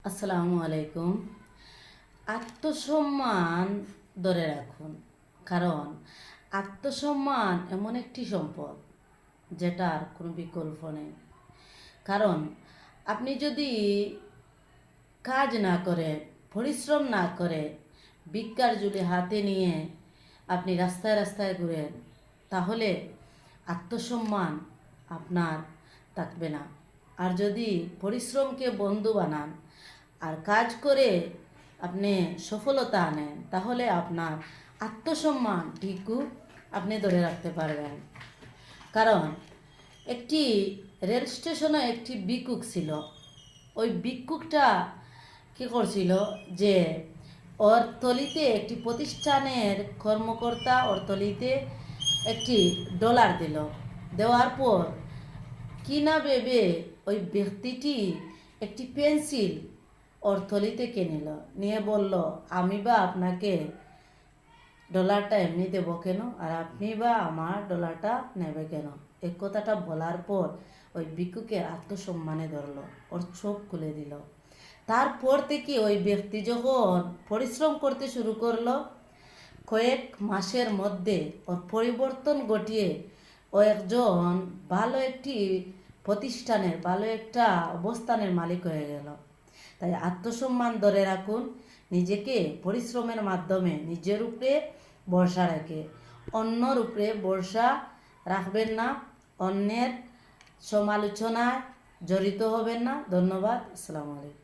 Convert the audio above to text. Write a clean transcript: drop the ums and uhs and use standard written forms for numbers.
আসসালামু আলাইকুম। আত্মসম্মান ধরে রাখুন, কারণ আত্মসম্মান এমন একটি সম্পদ যেটার কোনো বিকল্প নেই। কারণ আপনি যদি কাজ না করে, পরিশ্রম না করে, ভিক্ষার ঝুলি হাতে নিয়ে আপনি রাস্তায় রাস্তায় ঘুরেন, তাহলে আত্মসম্মান আপনার থাকবে না। আর যদি পরিশ্রমকে বন্ধু বানান আর কাজ করে আপনি সফলতা আনেন, তাহলে আপনার আত্মসম্মান ঠিকও আপনি ধরে রাখতে পারবেন। কারণ একটি রেল স্টেশনে একটি ভিক্ষুক ছিল। ওই ভিক্ষুকটা কী করছিল যে ওর তলিতে একটি প্রতিষ্ঠানের কর্মকর্তা ওর তলিতে একটি ডলার দিল। দেওয়ার পর কি না ভেবে ওই ব্যক্তিটি একটি পেন্সিল ওর থলিতে নিল, নিয়ে বলল, আমি বা আপনাকে ডলারটা এমনি দেবো কেন, আর আপনি বা আমার ডলারটা নেবে কেন? এই কথাটা বলার পর ওই ভিক্ষুকের আত্মসম্মানে ধরলো, ওর চোখ খুলে দিল। তারপর থেকে ওই ব্যক্তি যখন পরিশ্রম করতে শুরু করলো, কয়েক মাসের মধ্যে ওর পরিবর্তন ঘটিয়ে ও একজন ভালো একটি প্রতিষ্ঠানের, ভালো একটা অবস্থানের মালিক হয়ে গেল। তাই আত্মসম্মান ধরে রাখুন, নিজেকে পরিশ্রমের মাধ্যমে নিজের উপরে ভরসা রেখে। অন্যর উপরে ভরসা রাখবেন না, অন্যের সমালোচনায় জড়িত হবেন না। ধন্যবাদ। আসসালামু আলাইকুম।